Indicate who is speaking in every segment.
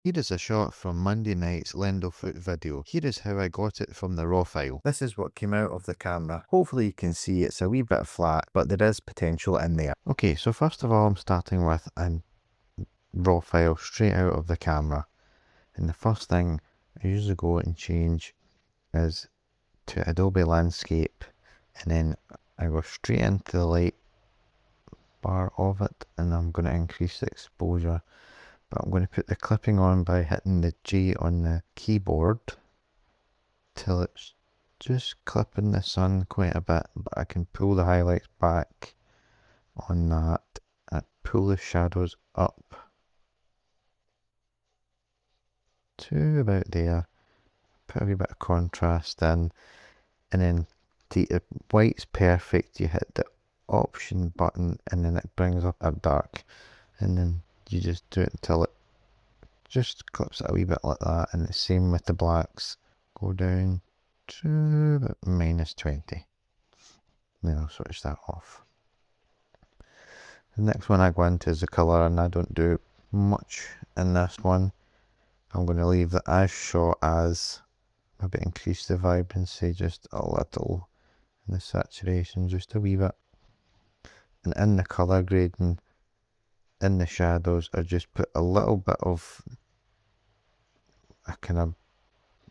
Speaker 1: Here is a shot from Monday night's Lendo Foot video. Here is how I got it from the raw file. This is what came out of the camera. Hopefully you can see it's a wee bit flat, but there is potential in there. Okay, so first of all I'm starting with a raw file straight out of the camera. And the first thing I usually go and change is to Adobe Landscape, and then I go straight into the light bar of it, and I'm going to increase the exposure. But I'm going to put the clipping on by hitting the G on the keyboard till it's just clipping the sun quite a bit, but I can pull the highlights back on that and pull the shadows up to about there, put a wee bit of contrast in, and then the white's perfect, you hit the option button and then it brings up a dark, and then you just do it until it just clips it a wee bit like that. And the same with the blacks, go down to about -20, then I'll switch that off. The next one I go into is the colour, and I don't do much in this one. I'm going to leave the as shot as, maybe increase the vibrancy just a little, and the saturation just a wee bit. And in the colour grading, in the shadows, I just put a little bit of a kind of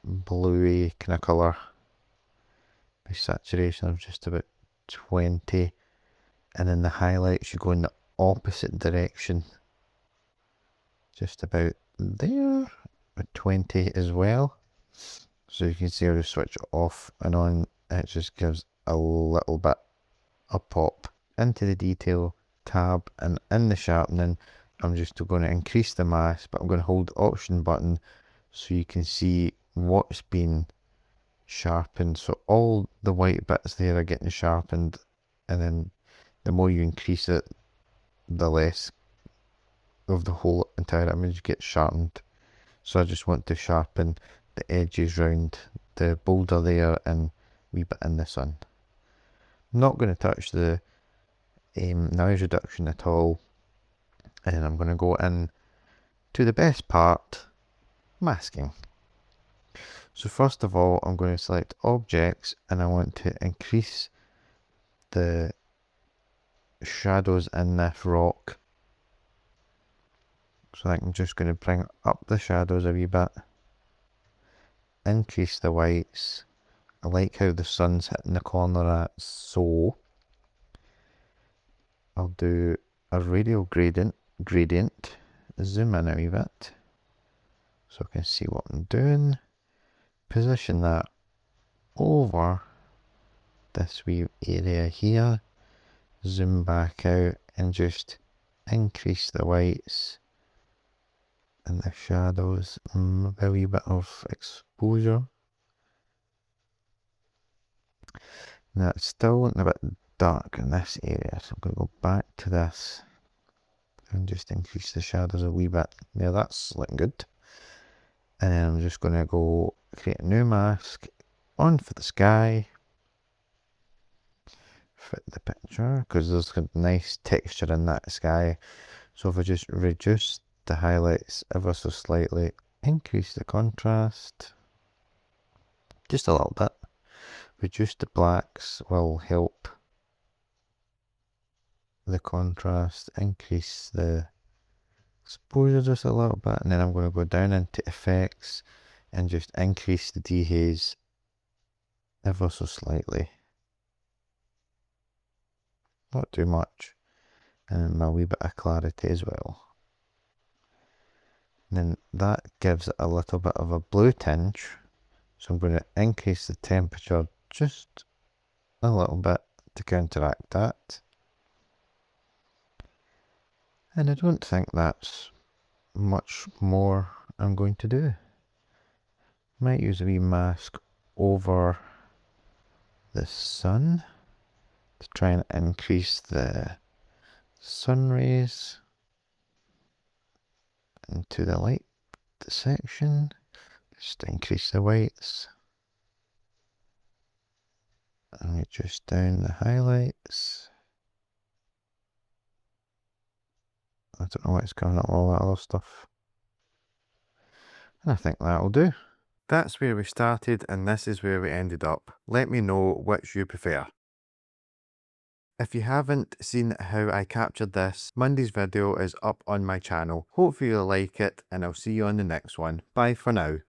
Speaker 1: bluey kind of colour. My saturation of just about 20. And then the highlights, you go in the opposite direction. Just about there, at 20 as well. So you can see how to switch it off and on. It just gives a little bit of pop. Into the detail tab, and in the sharpening, I'm just going to increase the mask, but I'm going to hold the option button so you can see what's been sharpened. So all the white bits there are getting sharpened, and then the more you increase it, the less of the whole entire image gets sharpened. So I just want to sharpen the edges round the boulder there and a wee bit in the sun. I'm not going to touch the noise reduction at all, and I'm going to go in to the best part, masking. So first of all, I'm going to select objects, and I want to increase the shadows in this rock. So I'm just going to bring up the shadows a wee bit, increase the whites. I like how the sun's hitting the corner at, so I'll do a radial gradient, zoom in a wee bit so I can see what I'm doing, position that over this wee area here, zoom back out and just increase the whites and the shadows, a wee bit of exposure. Now it's still looking a bit dark in this area, so I'm going to go back to this and just increase the shadows a wee bit. Now that's looking good. And then I'm just going to go create a new mask, on for the sky, fit the picture, because there's a nice texture in that sky. So if I just reduce the highlights ever so slightly, increase the contrast just a little bit, reduce the blacks will help the contrast, increase the exposure just a little bit, and then I'm going to go down into effects and just increase the dehaze ever so slightly, not too much, and a wee bit of clarity as well. And then that gives it a little bit of a blue tinge, so I'm going to increase the temperature just a little bit to counteract that. And I don't think that's much more I'm going to do. Might use a wee mask over the sun to try and increase the sun rays into the light section. Just increase the whites and reduce down the highlights. I don't know what's coming up, all that other stuff. And I think that'll do. That's where we started and this is where we ended up. Let me know which you prefer. If you haven't seen how I captured this, Monday's video is up on my channel. Hopefully you'll like it and I'll see you on the next one. Bye for now.